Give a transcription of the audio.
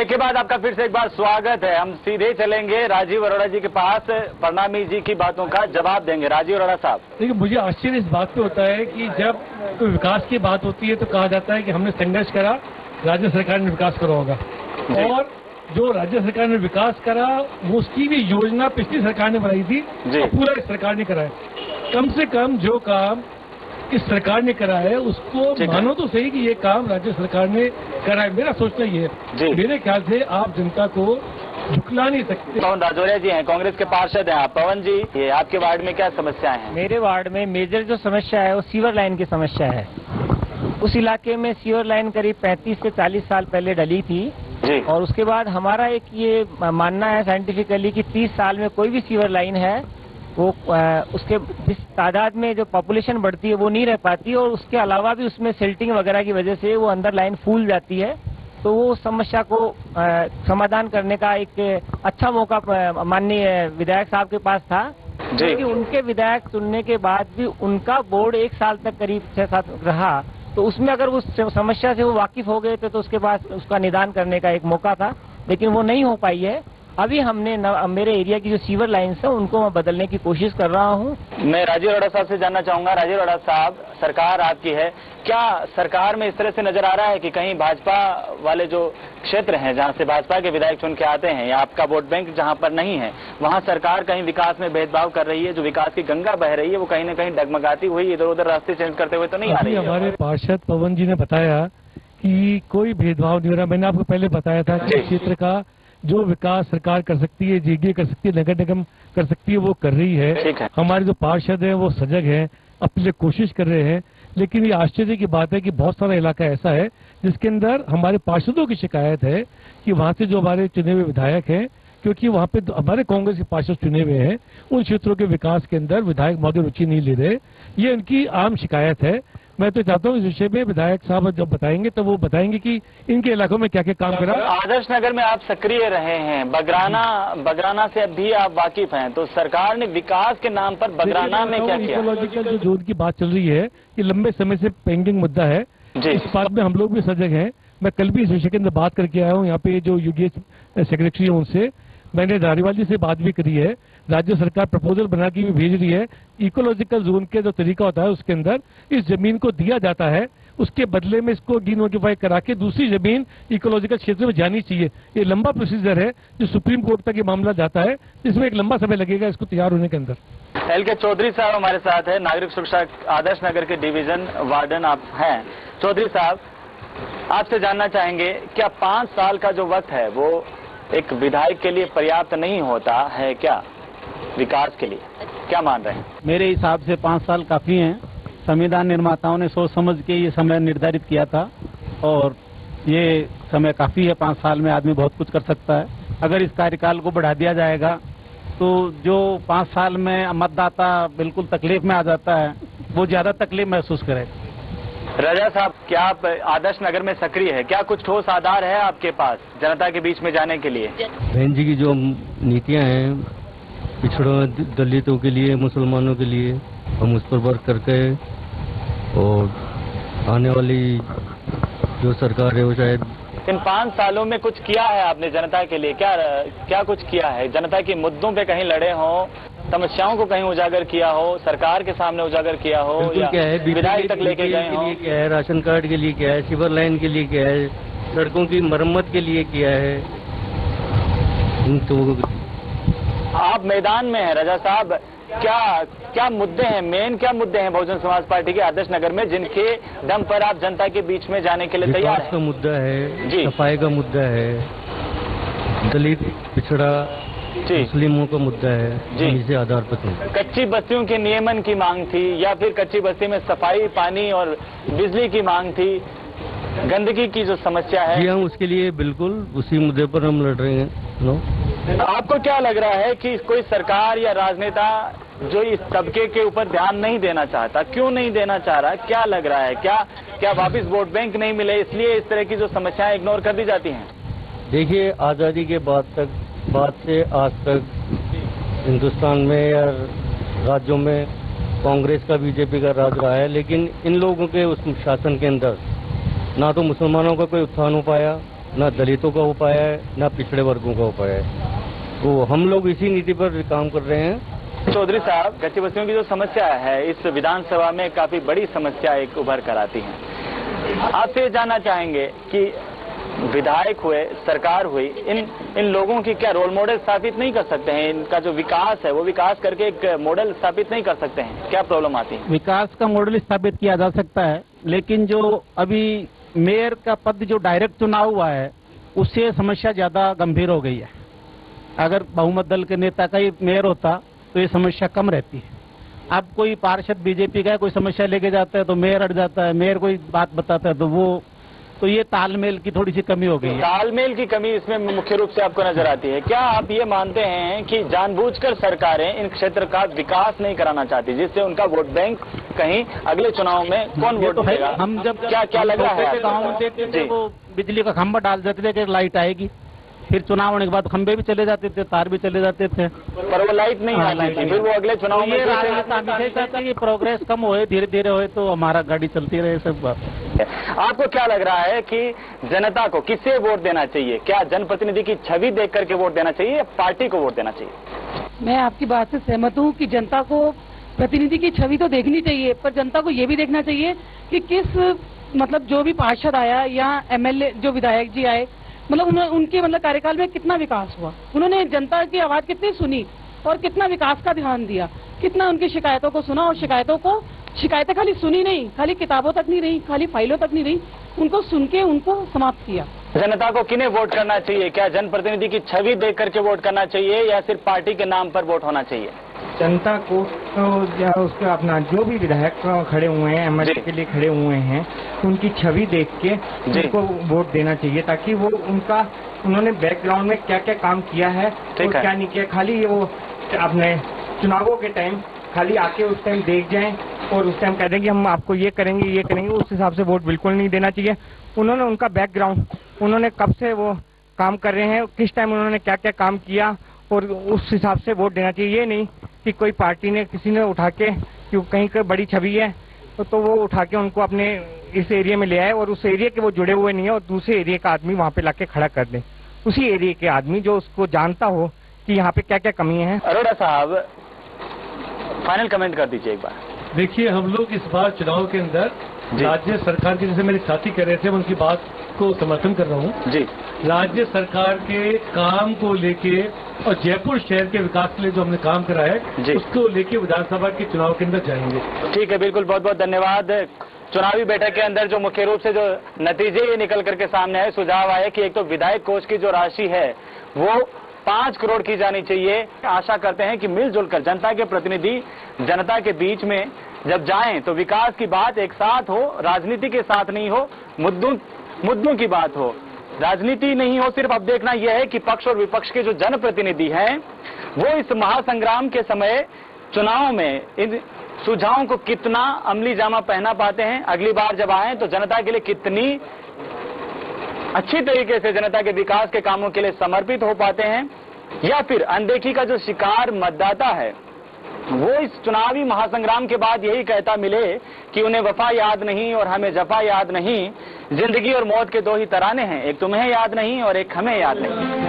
Break के बाद आपका फिर से एक बार स्वागत है। हम सीधे चलेंगे राजीव अरोड़ा जी के पास, प्रणामी जी की बातों का जवाब देंगे। राजीव अरोड़ा साहब, देखिए, मुझे आश्चर्य इस बात पे होता है कि जब कोई विकास की बात होती है तो कहा जाता है कि हमने संघर्ष करा, राज्य सरकार ने विकास करा होगा, और जो राज्य सरकार ने विकास करा वो उसकी भी योजना पिछली सरकार ने बनाई थी, तो पूरा इस सरकार ने कराया। कम से कम जो काम इस सरकार ने करा है उसको मानो तो सही कि ये काम राज्य सरकार ने करा है। मेरा सोचना ये है, मेरे ख्याल से आप जनता को झुकला नहीं सकते। पवन राजौरिया जी हैं, कांग्रेस के पार्षद हैं आप। पवन जी, ये आपके वार्ड में क्या समस्याएं हैं? मेरे वार्ड में मेजर जो समस्या है वो सीवर लाइन की समस्या है। उस इलाके में सीवर लाइन करीब 35 से 40 साल पहले डली थी और उसके बाद हमारा एक ये मानना है साइंटिफिकली कि 30 साल में कोई भी सीवर लाइन है वो उसके जिस तादाद में जो पॉपुलेशन बढ़ती है वो नहीं रह पाती, और उसके अलावा भी उसमें सिल्टिंग वगैरह की वजह से वो अंदर लाइन फूल जाती है। तो वो समस्या को समाधान करने का एक अच्छा मौका माननीय विधायक साहब के पास था, क्योंकि उनके विधायक चुनने के बाद भी उनका बोर्ड 1 साल तक करीब 6-7 रहा, तो उसमें अगर उस समस्या से वो वाकिफ हो गए थे तो उसके पास उसका निदान करने का एक मौका था, लेकिन वो नहीं हो पाई है। अभी हमने मेरे एरिया की जो सीवर लाइन्स है उनको मैं बदलने की कोशिश कर रहा हूँ। मैं राजीव अरोड़ा साहब से जानना चाहूंगा। राजीव अरोड़ा साहब, सरकार आपकी है, क्या सरकार में इस तरह से नजर आ रहा है कि कहीं भाजपा वाले जो क्षेत्र हैं जहां से भाजपा के विधायक चुन के आते हैं या आपका वोट बैंक जहां पर नहीं है वहां सरकार कहीं विकास में भेदभाव कर रही है? जो विकास की गंगा बह रही है वो कहीं न कहीं डगमगाती हुई इधर उधर रास्ते चेंज करते हुए तो नहीं आ रही है? हमारे पार्षद पवन जी ने बताया कि कोई भेदभाव नहीं हो रहा। मैंने आपको पहले बताया था कि क्षेत्र का जो विकास सरकार कर सकती है, जेडीए कर सकती है, नगर निगम कर सकती है, वो कर रही है। हमारे जो पार्षद हैं वो सजग हैं, अपने लिए कोशिश कर रहे हैं। लेकिन ये आश्चर्य की बात है कि बहुत सारा इलाका ऐसा है जिसके अंदर हमारे पार्षदों की शिकायत है कि वहां से जो हमारे चुने हुए विधायक हैं, क्योंकि वहां पे हमारे कांग्रेस के पार्षद चुने हुए हैं, उन क्षेत्रों के विकास के अंदर विधायक महोदय रुचि नहीं ले रहे। ये उनकी आम शिकायत है। मैं तो चाहता हूँ इस विषय में विधायक साहब जब बताएंगे तो वो बताएंगे कि इनके इलाकों में क्या क्या काम करा। आदर्श नगर में आप सक्रिय रहे हैं, बगराना से अब भी आप वाकिफ हैं, तो सरकार ने विकास के नाम पर बगराना में क्या किया? इकोलॉजिकल जो जोन की बात चल रही है, ये लंबे समय से पेंडिंग मुद्दा है। इस बात में हम लोग भी सजग हैं। मैं कल भी इस विषय के अंदर बात करके आया हूँ। यहाँ पे जो यूडीएच सेक्रेटरी है उनसे मैंने धारीवाल जी से बात भी करी है। राज्य सरकार प्रपोजल बना के भी भेज रही है। इकोलॉजिकल जोन के जो तरीका होता है उसके अंदर इस जमीन को दिया जाता है, उसके बदले में इसको डीनोटिफाई करा के दूसरी जमीन इकोलॉजिकल क्षेत्र में जानी चाहिए। ये लंबा प्रोसीजर है जो सुप्रीम कोर्ट तक ये मामला जाता है, जिसमें एक लंबा समय लगेगा इसको तैयार होने के अंदर। एल.के. चौधरी साहब हमारे साथ है, नागरिक सुरक्षा आदर्श नगर के डिवीजन वार्डन आप हैं। चौधरी साहब, आपसे जानना चाहेंगे, क्या 5 साल का जो वक्त है वो एक विधायक के लिए पर्याप्त नहीं होता है क्या विकास के लिए? क्या मान रहे हैं? मेरे हिसाब से 5 साल काफी हैं। संविधान निर्माताओं ने सोच समझ के ये समय निर्धारित किया था और ये समय काफी है। 5 साल में आदमी बहुत कुछ कर सकता है। अगर इस कार्यकाल को बढ़ा दिया जाएगा तो जो 5 साल में मतदाता बिल्कुल तकलीफ में आ जाता है वो ज्यादा तकलीफ महसूस करेगा। रजा साहब, क्या आप आदर्श नगर में सक्रिय है? क्या कुछ ठोस आधार है आपके पास जनता के बीच में जाने के लिए? बहन जी की जो नीतियां हैं पिछड़ों दलितों के लिए, मुसलमानों के लिए, हम उस पर वर्क करके और आने वाली जो सरकार है वो शायद इन 5 सालों में कुछ किया है आपने जनता के लिए? क्या कुछ किया है? जनता के मुद्दों पे कहीं लड़े हों, समस्याओं को कहीं उजागर किया हो, सरकार के सामने उजागर किया हो, या क्या है विधायक तक लेके गए हो? क्या है, राशन कार्ड के लिए क्या है, सीवर लाइन के लिए क्या है, सड़कों की मरम्मत के लिए किया है? तो आप मैदान में हैं रजा साहब, क्या मुद्दे हैं, मेन क्या मुद्दे हैं बहुजन समाज पार्टी के आदर्श नगर में जिनके दम पर आप जनता के बीच में जाने के लिए तैयार हैं? विकास का मुद्दा है, सफाई का मुद्दा है, दलित पिछड़ा मुस्लिमों का मुद्दा है, इसे आधार पर कच्ची बस्तियों के नियमन की मांग थी या फिर कच्ची बस्ती में सफाई, पानी और बिजली की मांग थी, गंदगी की जो समस्या है? जी हाँ, उसके लिए बिल्कुल उसी मुद्दे पर हम लड़ रहे हैं। आपको क्या लग रहा है कि कोई सरकार या राजनेता जो इस तबके के ऊपर ध्यान नहीं देना चाहता, क्यों नहीं देना चाह रहा? क्या लग रहा है? क्या वापिस वोट बैंक नहीं मिले इसलिए इस तरह की जो समस्याएं इग्नोर कर दी जाती हैं? देखिए, आजादी के बाद से आज तक हिंदुस्तान में या राज्यों में कांग्रेस का, बीजेपी का राज रहा है, लेकिन इन लोगों के उस शासन के अंदर ना तो मुसलमानों का कोई उत्थान हो पाया, ना दलितों का हो पाया है, ना पिछड़े वर्गों का हो पाया है। तो हम लोग इसी नीति पर काम कर रहे हैं। चौधरी साहब, कच्चे बस्तियों की जो समस्या है इस विधानसभा में काफी बड़ी समस्या एक उभर कर आती है। आपसे जानना चाहेंगे कि विधायक हुए, सरकार हुई, इन लोगों की क्या रोल मॉडल स्थापित नहीं कर सकते हैं? इनका जो विकास है वो विकास करके एक मॉडल स्थापित नहीं कर सकते हैं? क्या प्रॉब्लम आती है? विकास का मॉडल स्थापित किया जा सकता है, लेकिन जो अभी मेयर का पद जो डायरेक्ट चुनाव हुआ है उससे समस्या ज्यादा गंभीर हो गई है। अगर बहुमत दल के नेता का ही मेयर होता तो ये समस्या कम रहती है। अब कोई पार्षद बीजेपी का कोई समस्या लेके जाता है तो मेयर अड़ जाता है, मेयर कोई बात बताता है तो ये तालमेल की थोड़ी सी कमी हो गई है। तालमेल की कमी इसमें मुख्य रूप से आपको नजर आती है। क्या आप ये मानते हैं कि जानबूझकर सरकारें इन क्षेत्र का विकास नहीं कराना चाहती, जिससे उनका वोट बैंक कहीं अगले चुनाव में कौन वोट देगा? हम जब क्या लग रहा है गाँव में देखते थे वो बिजली का खंभा डाल देते थे कि लाइट आएगी, फिर चुनाव होने के बाद खंबे भी चले जाते थे, तार भी चले जाते थे, पर वो लाइट नहीं आती थी। फिर वो अगले चुनाव में ये चाहता है कि प्रोग्रेस कम होए, धीरे धीरे होए तो हमारा गाड़ी चलती रहे। सब बात आपको क्या लग रहा है कि जनता को किससे वोट देना चाहिए? क्या जनप्रतिनिधि की छवि देख करके वोट देना चाहिए या पार्टी को वोट देना चाहिए? मैं आपकी बात से सहमत हूँ कि जनता को प्रतिनिधि की छवि तो देखनी चाहिए, पर जनता को ये भी देखना चाहिए कि किस मतलब जो भी पार्षद आया या एमएलए जो विधायक जी आए, मतलब उनके मतलब कार्यकाल में कितना विकास हुआ, उन्होंने जनता की आवाज कितनी सुनी और कितना विकास का ध्यान दिया, कितना उनकी शिकायतों को सुना और शिकायतें खाली सुनी नहीं, खाली किताबों तक नहीं रही, खाली फाइलों तक नहीं रही, उनको सुन के उनको समाप्त किया। जनता को किन्हें वोट करना चाहिए? क्या जनप्रतिनिधि की छवि देख करके वोट करना चाहिए या सिर्फ पार्टी के नाम पर वोट होना चाहिए? जनता को तो उसका अपना जो भी विधायक खड़े हुए हैं, एमएलए के लिए खड़े हुए हैं, उनकी छवि देख के उनको वोट देना चाहिए, ताकि वो उन्होंने बैकग्राउंड में क्या क्या काम किया है और क्या नहीं किया, खाली वो अपने चुनावों के टाइम खाली आके उस टाइम देख जाएं और उस टाइम कह दें कि हम आपको ये करेंगे, उस हिसाब से वोट बिल्कुल नहीं देना चाहिए। उन्होंने उनका बैकग्राउंड, उन्होंने कब से वो काम कर रहे हैं, किस टाइम उन्होंने क्या क्या काम किया और उस हिसाब से वोट देना चाहिए। ये नहीं कि कोई पार्टी ने किसी ने उठा के कि कहीं का बड़ी छवि है तो वो उठा के उनको अपने इस एरिया में ले आए और उस एरिया के वो जुड़े हुए नहीं है और दूसरे एरिया का आदमी वहाँ पे लाके खड़ा कर दे, उसी एरिया के आदमी जो उसको जानता हो कि यहाँ पे क्या क्या कमी है। अरोड़ा साहब, फाइनल कमेंट कर दीजिए एक बार। देखिए, हम लोग इस बार चुनाव के अंदर राज्य सरकार के, जैसे मेरे साथी कह रहे थे, मैं उनकी बात को समर्थन कर रहा हूँ जी। राज्य सरकार के काम को लेके और जयपुर शहर के विकास के लिए जो हमने काम करा है उसको लेके विधानसभा के चुनाव के अंदर जाएंगे। ठीक है, बिल्कुल, बहुत बहुत धन्यवाद। चुनावी बैठक के अंदर जो मुख्य रूप से जो नतीजे ये निकल करके सामने आए, सुझाव आए कि एक तो विधायक कोष की जो राशि है वो 5 करोड़ की जानी चाहिए। आशा करते हैं कि मिलजुल कर जनता के प्रतिनिधि जनता के बीच में जब जाएं तो विकास की बात एक साथ हो, राजनीति के साथ नहीं हो, मुद्दों की बात हो, राजनीति नहीं हो। सिर्फ अब देखना यह है कि पक्ष और विपक्ष के जो जनप्रतिनिधि हैं वो इस महासंग्राम के समय चुनाव में इन सुझावों को कितना अमली जामा पहना पाते हैं। अगली बार जब आए तो जनता के लिए कितनी अच्छी तरीके से जनता के विकास के कामों के लिए समर्पित हो पाते हैं, या फिर अनदेखी का जो शिकार मतदाता है वो इस चुनावी महासंग्राम के बाद यही कहता मिले कि उन्हें वफा याद नहीं और हमें जफा याद नहीं, जिंदगी और मौत के 2 ही तराने हैं, एक तुम्हें याद नहीं और एक हमें याद नहीं।